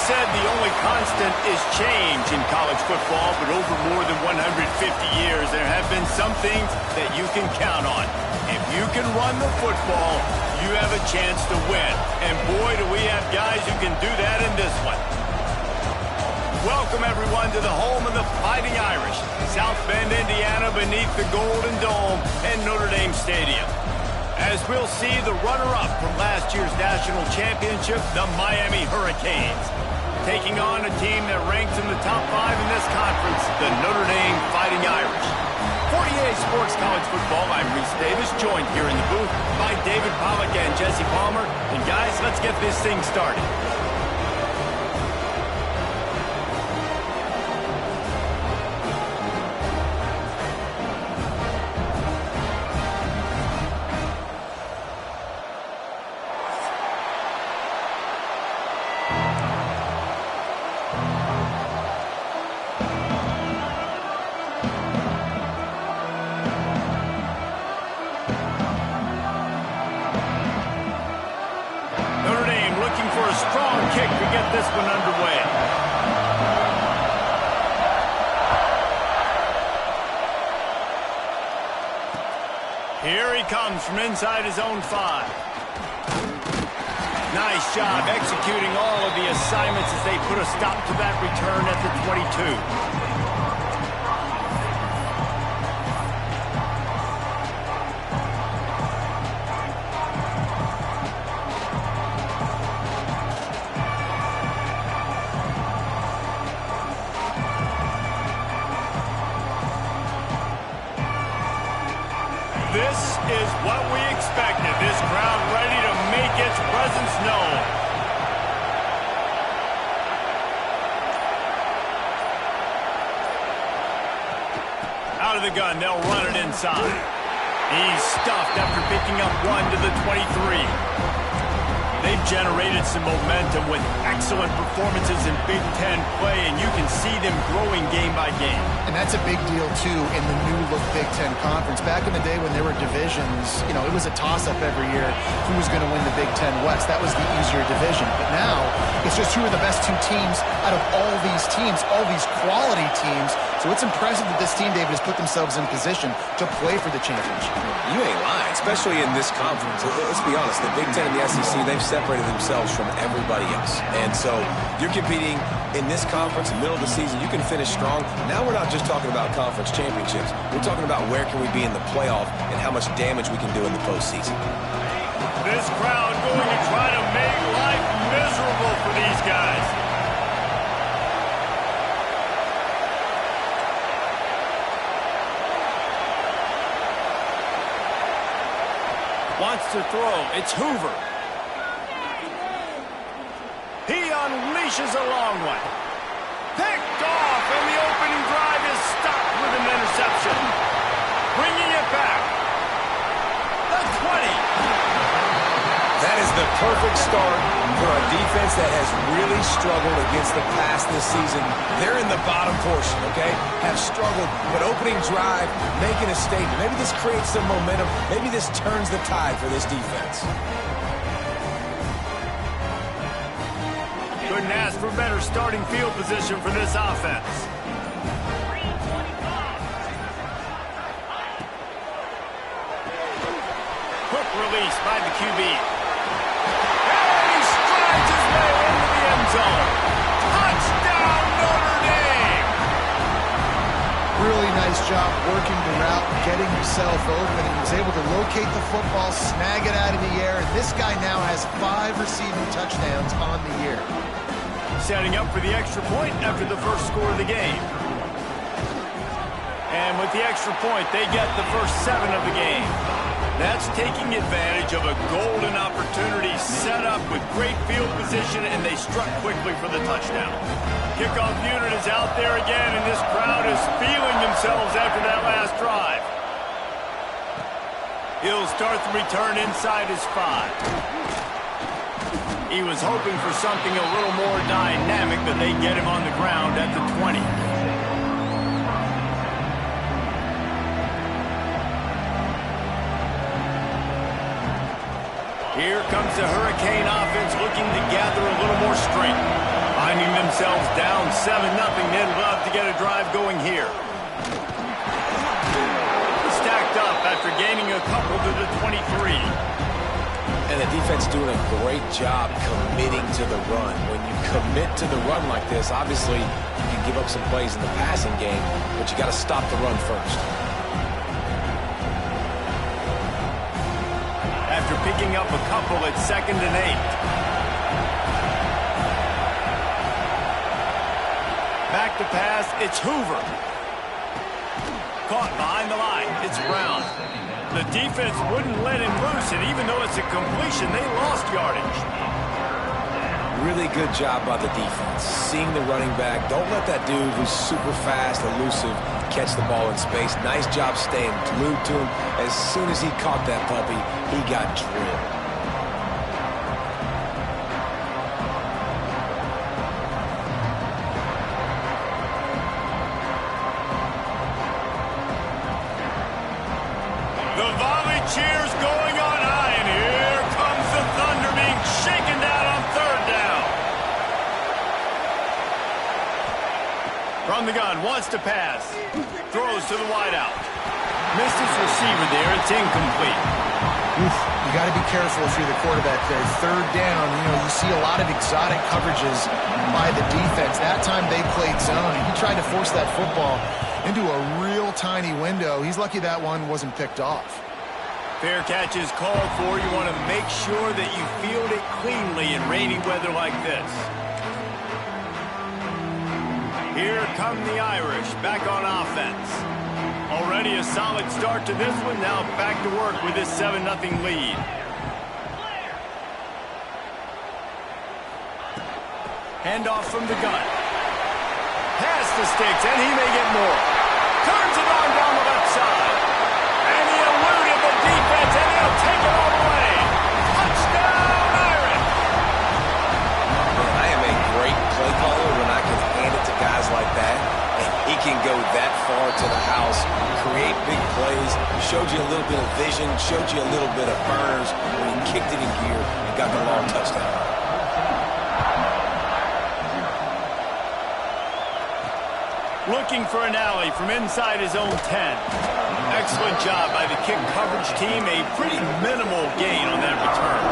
said the only constant is change in college football, but over more than 150 years, there have been some things that you can count on. If you can run the football, you have a chance to win. And boy, do we have guys who can do that in this one. Welcome, everyone, to the home of the Fighting Irish, South Bend, Indiana, beneath the Golden Dome and Notre Dame Stadium. As we'll see, the runner-up from last year's national championship, the Miami Hurricanes, taking on a team that ranks in the top 5 in this conference, the Notre Dame Fighting Irish. For EA Sports College Football, I'm Reese Davis, joined here in the booth by David Pollack and Jesse Palmer. And guys, let's get this thing started. This one underway. Here he comes from inside his own 5. Nice job executing all of the assignments as they put a stop to that return at the 22. This is what we expected. This crowd ready to make its presence known. Out of the gun, they'll run it inside. He's stuffed after picking up 1 to the 23. They've generated some momentum with excellent performances in Big Ten play, and you can see them growing game by game. And that's a big deal, too, in the new-look Big Ten Conference. Back in the day when there were divisions, you know, it was a toss-up every year who was going to win the Big Ten West. That was the easier division. But now, it's just who are the best 2 teams out of all these teams, all these quality teams. So it's impressive that this team, David, has put themselves in position to play for the championship. You ain't lying, especially in this conference. Let's be honest, the Big Ten and the SEC, they've separated themselves from everybody else. And so you're competing in this conference, in the middle of the season. You can finish strong. Now we're not just talking about conference championships. We're talking about where can we be in the playoff and how much damage we can do in the postseason. This crowd going to try to make life miserable for these guys. Wants to throw. It's Hoover. He unleashes a long one. Picked off, and the opening drive is stopped with an interception. Bringing it back. The 20. That is the perfect start for a defense that has really struggled against the pass this season. They're in the bottom portion, okay? Have struggled, but opening drive, making a statement. Maybe this creates some momentum. Maybe this turns the tide for this defense. Couldn't ask for better starting field position for this offense. Quick release by the QB. And he strides his way into the end zone. Touchdown, Notre Dame! Really nice job working the route, getting himself open, and he was able to locate the football, snag it out of the air, and this guy now has 5 receiving touchdowns on the year. Setting up for the extra point after the first score of the game. And with the extra point, they get the first 7 of the game. That's taking advantage of a golden opportunity set up with great field position, and they struck quickly for the touchdown. Kickoff unit is out there again, and this crowd is feeling themselves after that last drive. He'll start the return inside his 5. He was hoping for something a little more dynamic, but they get him on the ground at the 20. Here comes the Hurricane offense looking to gather a little more strength. Finding themselves down 7-0, they'd love to get a drive going here. Stacked up after gaining a couple to the 23. And the defense doing a great job committing to the run. When you commit to the run like this, obviously you can give up some plays in the passing game, but you got to stop the run first. After picking up a couple at 2nd and 8. Back to pass, it's Hoover. Caught behind the line, it's Brown. The defense wouldn't let him loose, and even though it's a completion, they lost yardage. Really good job by the defense. Seeing the running back, don't let that dude who's super fast, elusive, catch the ball in space. Nice job staying glued to him. As soon as he caught that puppy, he got drilled. Cheers going on high, and here comes the Thunder being shaken down on 3rd down. From the gun, wants to pass. Throws to the wideout. Missed his receiver there. It's incomplete. You got to be careful if you're the quarterback there. 3rd down, you see a lot of exotic coverages by the defense. That time they played zone, and he tried to force that football into a real tiny window. He's lucky that one wasn't picked off. Fair catch is called for. You want to make sure that you field it cleanly in rainy weather like this. Here come the Irish back on offense. Already a solid start to this one. Now back to work with this 7-0 lead. Handoff from the gun. Pass the sticks, and he may get more. Turns it on down the left side. And he eluded the defense, and he'll take it all the way. Touchdown, Irish! Man, I am a great play caller when I can hand it to guys like that. And he can go that far to the house, create big plays. Showed you a little bit of vision, showed you a little bit of burners when he kicked it in gear and got the long touchdown. Looking for an alley from inside his own 10. Excellent job by the kick coverage team. A pretty minimal gain on that return.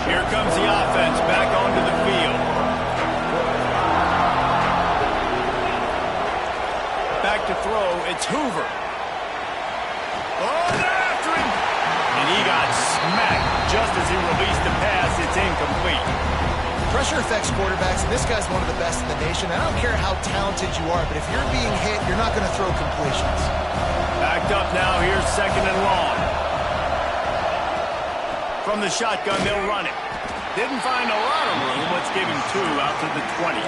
Here comes the offense back onto the field. Back to throw. It's Hoover. Oh, they're after him. And he got smacked just as he released the pass. It's incomplete. Pressure affects quarterbacks, and this guy's one of the best in the nation. I don't care how talented you are, but if you're being hit, you're not going to throw completions. Backed up now. Here's 2nd and long. From the shotgun, they'll run it. Didn't find a lot of room. Let's give him 2 out to the 20.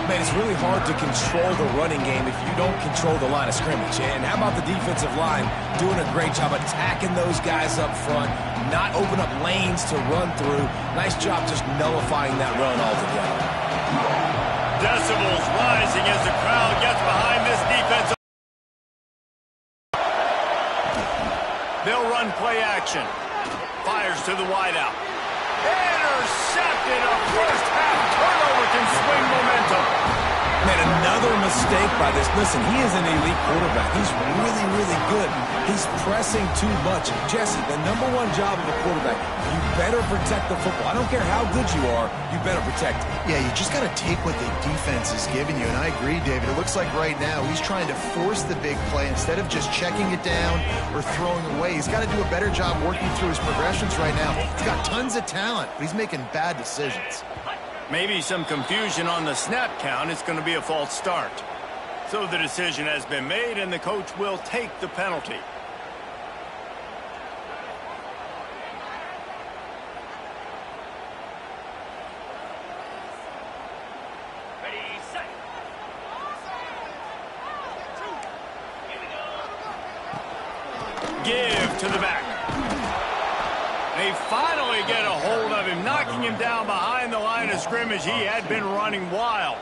Man, it's really hard to control the running game if you don't control the line of scrimmage. And how about the defensive line doing a great job attacking those guys up front, not open up lanes to run through. Nice job just nullifying that run altogether. Decibels rising as the crowd gets behind this defense. They'll run play action. Fires to the wideout. Intercepted. A first half turnover can swing momentum. Man, another mistake by this. Listen, he is an elite quarterback. He's really, really good. He's pressing too much. Jesse, the #1 job of a quarterback, you better protect the football. I don't care how good you are, you better protect it. Yeah, you just got to take what the defense is giving you, and I agree, David. It looks like right now he's trying to force the big play instead of just checking it down or throwing away. He's got to do a better job working through his progressions right now. He's got tons of talent, but he's making bad decisions. Maybe some confusion on the snap count. It's going to be a false start. So the decision has been made, and the coach will take the penalty. Give to the back. They finally get a hold of him, knocking him down behind the line of scrimmage. He had been running wild.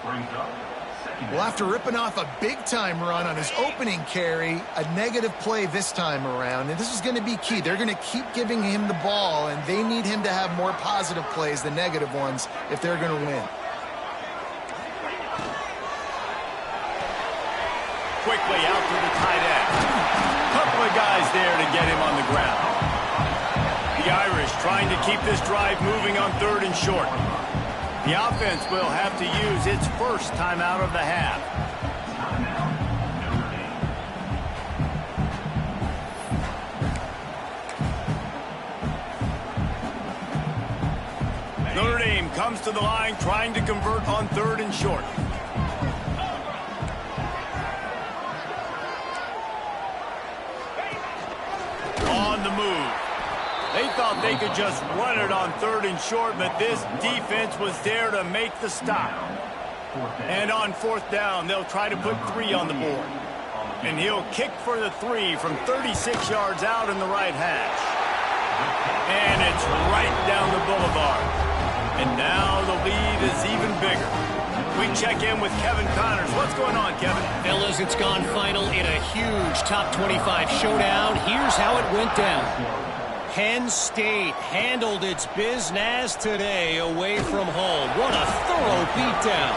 Well, after ripping off a big-time run on his opening carry, a negative play this time around, and this is going to be key. They're going to keep giving him the ball, and they need him to have more positive plays than negative ones if they're going to win. Quickly out to the tight end. Couple of guys there to get him on the ground. The Irish trying to keep this drive moving on 3rd and short. The offense will have to use its first timeout of the half. Notre Dame comes to the line trying to convert on 3rd and short. On the move. They thought they could just run it on 3rd and short, but this defense was there to make the stop. And on 4th down, they'll try to put 3 on the board. And he'll kick for the 3 from 36 yards out in the right hash. And it's right down the boulevard. And now the lead is even bigger. We check in with Kevin Connors. What's going on, Kevin? Fellas, it's gone final in a huge top 25 showdown. Here's how it went down. Penn State handled its business today away from home. What a thorough beatdown.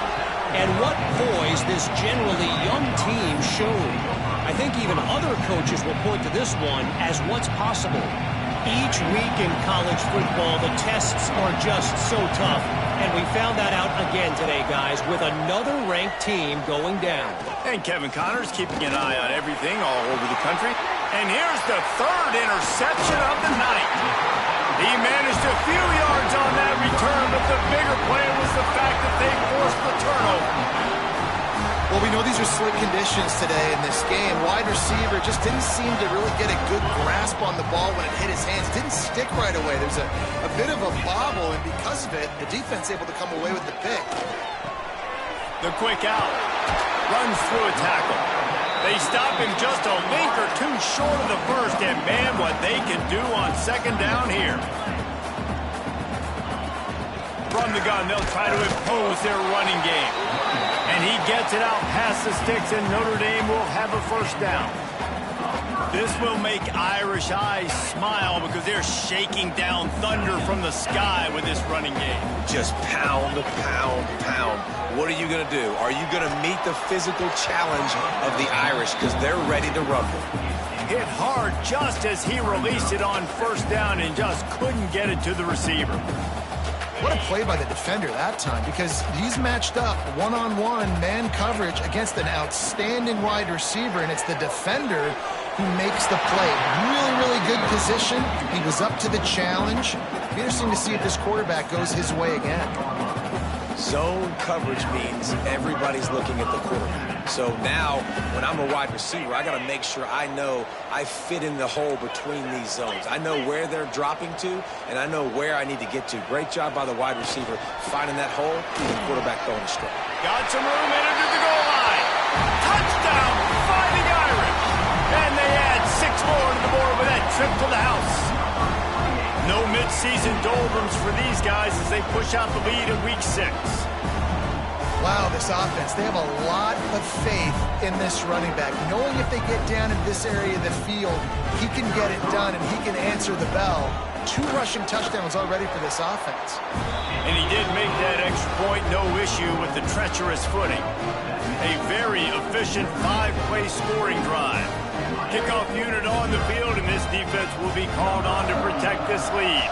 And what poise this generally young team showed. I think even other coaches will point to this one as what's possible. Each week in college football, the tests are just so tough. And we found that out again today, guys, with another ranked team going down. And Kevin Connors keeping an eye on everything all over the country. And here's the 3rd interception of the night. He managed a few yards on that return, but the bigger play was the fact that they forced the turnover. Well, we know these are slick conditions today in this game. Wide receiver just didn't seem to really get a good grasp on the ball when it hit his hands. Didn't stick right away. There's a bit of a bobble, and because of it, the defense able to come away with the pick. The quick out. Runs through a tackle. They stop him just a link or two short of the first, and man, what they can do on 2nd down here. From the gun, they'll try to impose their running game. And he gets it out past the sticks, and Notre Dame will have a 1st down. This will make Irish eyes smile because they're shaking down thunder from the sky with this running game. Just pound, pound, pound. What are you going to do? Are you going to meet the physical challenge of the Irish because they're ready to rumble? Hit hard just as he released it on 1st down and just couldn't get it to the receiver. What a play by the defender that time, because he's matched up one-on-one man coverage against an outstanding wide receiver, and it's the defender who makes the play. Really, really good position. He was up to the challenge. It'll be interesting to see if this quarterback goes his way again. Zone coverage means everybody's looking at the quarterback. So now, when I'm a wide receiver, I got to make sure I know I fit in the hole between these zones. I know where they're dropping to, and I know where I need to get to. Great job by the wide receiver finding that hole, and the quarterback going astray. Got some room in under the goal line. Touchdown, Fighting Irish. And they add 6 more to the board with that trip to the house. No midseason doldrums for these guys as they push out the lead in week 6. Wow, this offense, they have a lot of faith in this running back. Knowing if they get down in this area of the field, he can get it done and he can answer the bell. 2 rushing touchdowns already for this offense. And he did make that extra point, no issue with the treacherous footing. A very efficient 5-play scoring drive. Kickoff unit on the field, and this defense will be called on to protect this lead.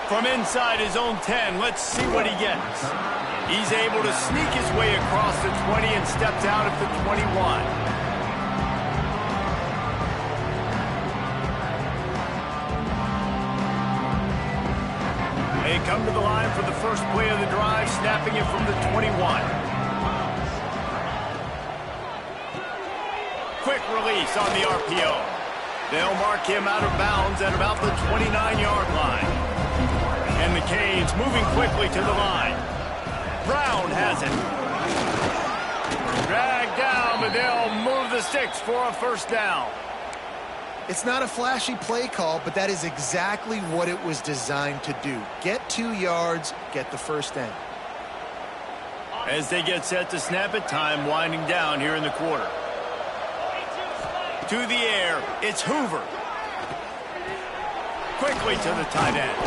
From inside his own 10, let's see what he gets. He's able to sneak his way across the 20 and steps out at the 21. They come to the line for the first play of the drive, snapping it from the 21. Quick release on the RPO. They'll mark him out of bounds at about the 29-yard line. And the Canes moving quickly to the line. Brown has it. Dragged down, but they'll move the sticks for a 1st down. It's not a flashy play call, but that is exactly what it was designed to do. Get 2 yards, get the first down. As they get set to snap it, time winding down here in the quarter. To the air, it's Hoover. Quickly to the tight end.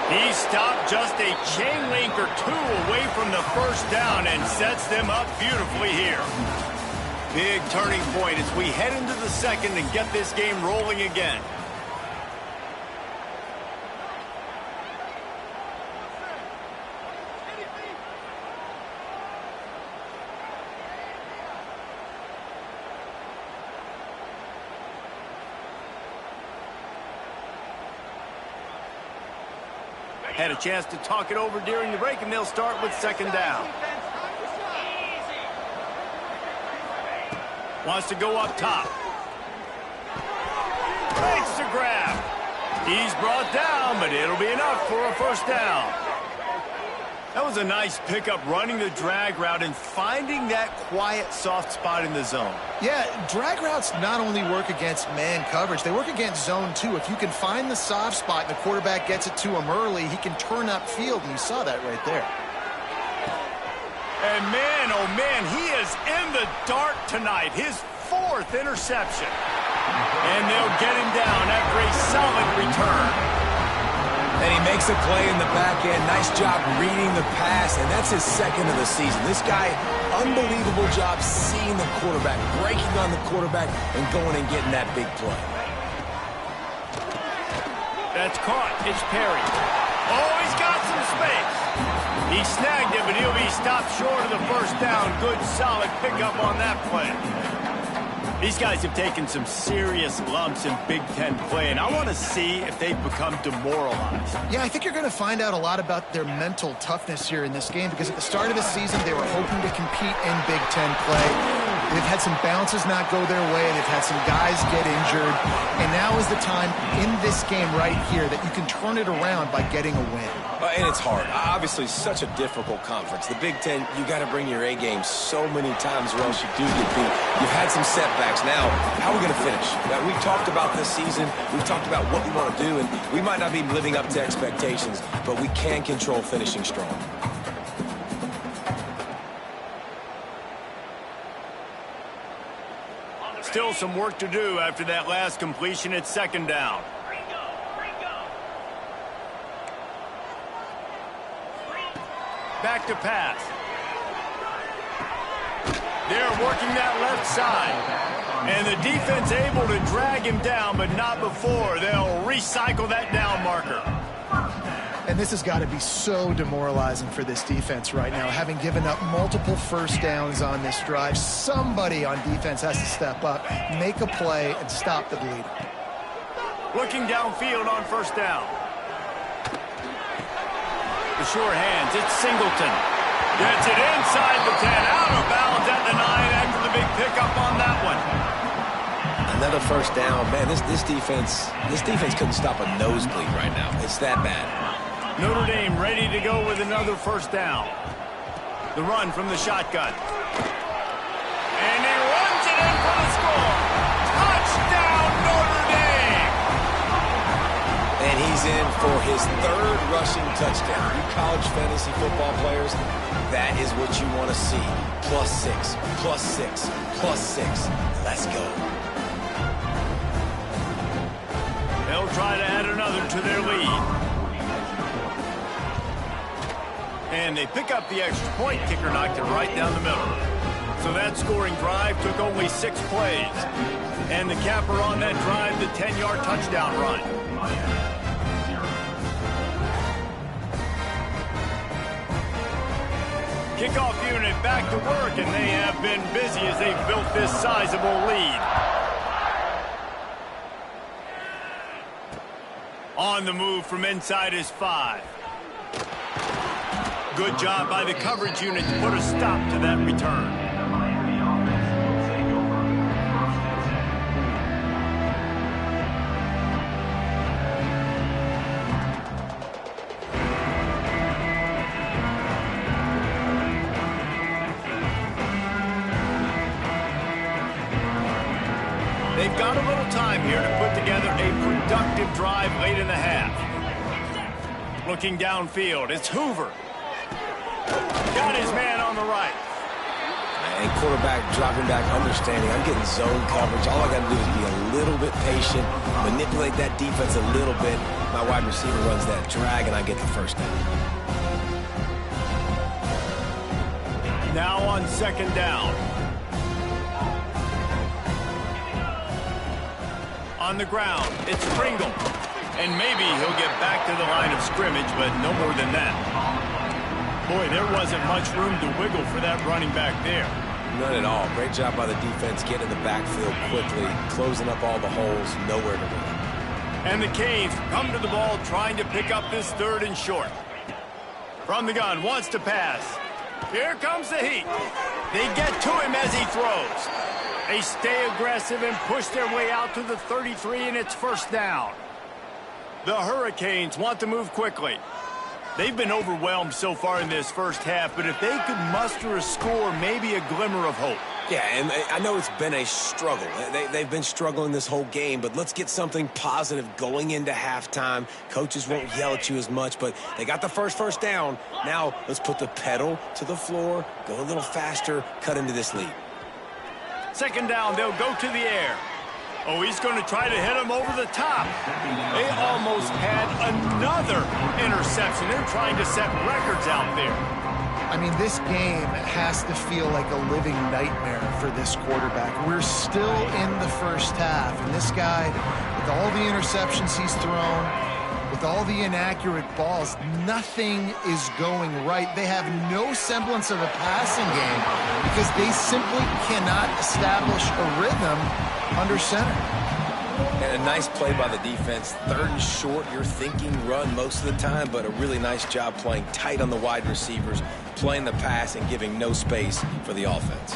He stopped just a chain link or 2 away from the first down and sets them up beautifully here. Big turning point as we head into the second and get this game rolling again. Had a chance to talk it over during the break, and they'll start with second down. Wants to go up top. Makes the grab. He's brought down, but it'll be enough for a first down. That was a nice pickup, running the drag route and finding that quiet, soft spot in the zone. Yeah, drag routes not only work against man coverage, they work against zone too. If you can find the soft spot and the quarterback gets it to him early, he can turn upfield, and you saw that right there. And man, oh man, he is in the dark tonight. His 4th interception. And they'll get him down after a solid return. And he makes a play in the back end. Nice job reading the pass, and that's his 2nd of the season. This guy, unbelievable job seeing the quarterback, breaking on the quarterback, and going and getting that big play. That's caught. It's Perry. Oh, he's got some space. He snagged it, but he'll be stopped short of the first down. Good, solid pickup on that play. These guys have taken some serious lumps in Big Ten play, and I want to see if they've become demoralized. Yeah, I think you're going to find out a lot about their mental toughness here in this game, because at the start of the season, they were hoping to compete in Big Ten play. They've had some bounces not go their way. They've had some guys get injured. And now is the time in this game right here that you can turn it around by getting a win. And it's hard. Obviously, such a difficult conference. The Big Ten, you got to bring your A game so many times or else you do get beat. You've had some setbacks. Now, how are we going to finish? We've talked about this season. We've talked about what we want to do, and we might not be living up to expectations, but we can control finishing strong. Still some work to do after that last completion at second down. Back to pass. They're working that left side. And the defense able to drag him down, but not before. They'll recycle that down marker. And this has got to be so demoralizing for this defense right now, having given up multiple first downs on this drive. Somebody on defense has to step up, make a play, and stop the bleeding. Looking downfield on first down. The sure hands, it's Singleton. Gets it inside the 10, out of bounds at the 9 after the big pickup on that one. Another first down. Man, this defense couldn't stop a nosebleed right now. It's that bad. Notre Dame ready to go with another first down. The run from the shotgun. And he runs it in for the score. Touchdown, Notre Dame! And he's in for his 3rd rushing touchdown. You college fantasy football players, that is what you want to see. +6, +6, +6. Let's go. They'll try to add another to their lead. And they pick up the extra point. Kicker knocked it right down the middle. So that scoring drive took only 6 plays. And the capper on that drive, the 10-yard touchdown run. Kickoff unit back to work, and they have been busy as they've built this sizable lead. On the move from inside his 5. Good job by the coverage unit to put a stop to that return. They've got a little time here to put together a productive drive late in the half. Looking downfield, it's Hoover. Got his man on the right. And quarterback dropping back, understanding I'm getting zone coverage. All I got to do is be a little bit patient, manipulate that defense a little bit. My wide receiver runs that drag, and I get the first down. Now on second down. On the ground, it's Pringle. And maybe he'll get back to the line of scrimmage, but no more than that. Boy, there wasn't much room to wiggle for that running back there. None at all. Great job by the defense getting in the backfield quickly, closing up all the holes, nowhere to run. And the Canes come to the ball trying to pick up this 3rd and short. From the gun, wants to pass. Here comes the heat. They get to him as he throws. They stay aggressive and push their way out to the 33, and it's first down. The Hurricanes want to move quickly. They've been overwhelmed so far in this first half, but if they could muster a score, maybe a glimmer of hope. Yeah, and I know it's been a struggle. They've been struggling this whole game, but let's get something positive going into halftime. Coaches won't yell at you as much, but they got the first down. Now let's put the pedal to the floor, go a little faster, cut into this lead. Second down, they'll go to the air. Oh, he's going to try to hit him over the top. They almost had another interception. They're trying to set records out there. I mean, this game has to feel like a living nightmare for this quarterback. We're still in the first half, and this guy, with all the interceptions he's thrown, with all the inaccurate balls, nothing is going right. They have no semblance of a passing game because they simply cannot establish a rhythm under center. And a nice play by the defense. 3rd and short, you're thinking run most of the time, but a really nice job playing tight on the wide receivers, playing the pass and giving no space for the offense.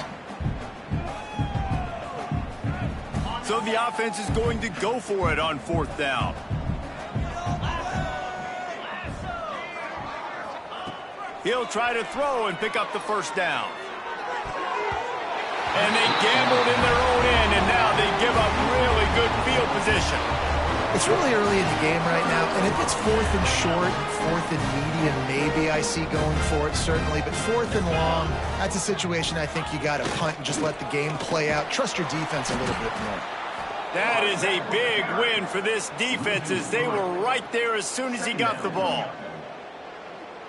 So the offense is going to go for it on 4th down. He'll try to throw and pick up the first down. And they gambled in their own end, and now they give up really good field position. It's really early in the game right now, and if it's 4th and short, 4th and medium, maybe I see going for it, certainly. But 4th and long, that's a situation I think you got to punt and just let the game play out. Trust your defense a little bit more. That is a big win for this defense as they were right there as soon as he got the ball.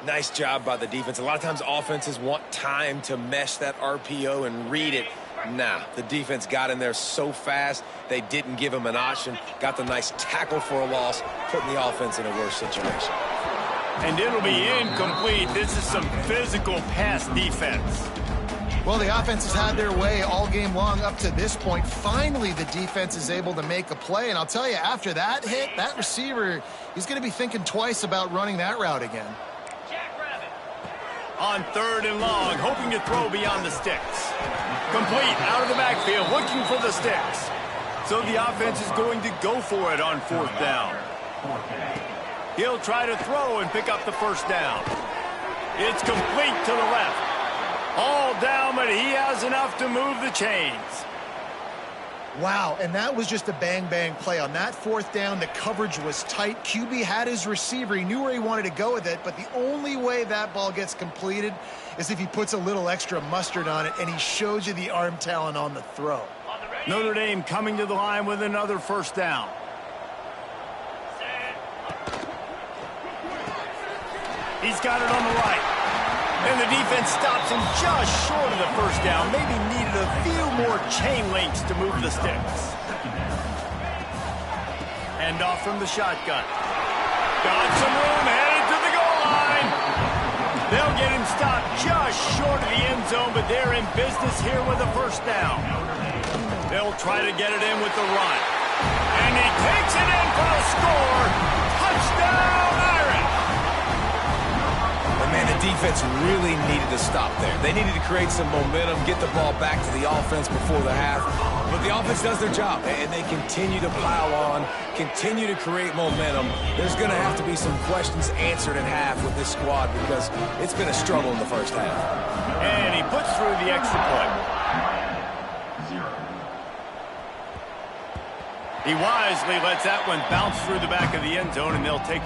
Nice job by the defense. A lot of times offenses want time to mesh that RPO and read it. Nah, the defense got in there so fast, they didn't give him an option. Got the nice tackle for a loss, putting the offense in a worse situation. And it'll be incomplete. This is some physical pass defense. Well, the offense has had their way all game long up to this point. Finally, the defense is able to make a play. And I'll tell you, after that hit, that receiver, he's going to be thinking twice about running that route again. On 3rd and long, hoping to throw beyond the sticks. Complete, out of the backfield, looking for the sticks. So the offense is going to go for it on 4th down. He'll try to throw and pick up the first down. It's complete to the left. All down, but he has enough to move the chains. Wow, and that was just a bang-bang play. On that 4th down, the coverage was tight. QB had his receiver. He knew where he wanted to go with it, but the only way that ball gets completed is if he puts a little extra mustard on it, and he shows you the arm talent on the throw. Notre Dame coming to the line with another first down. He's got it on the right. And the defense stops him just short of the first down. Maybe needed a few more chain links to move the sticks. Hand off from the shotgun. Got some room, headed to the goal line. They'll get him stopped just short of the end zone, but they're in business here with a first down. They'll try to get it in with the run. And he takes it in for a score. Touchdown, Irish! And man, the defense really needed to stop there. They needed to create some momentum, get the ball back to the offense before the half. But the offense does their job, and they continue to pile on, continue to create momentum. There's going to have to be some questions answered at half with this squad because it's been a struggle in the first half. And he puts through the extra point. He wisely lets that one bounce through the back of the end zone, and they'll take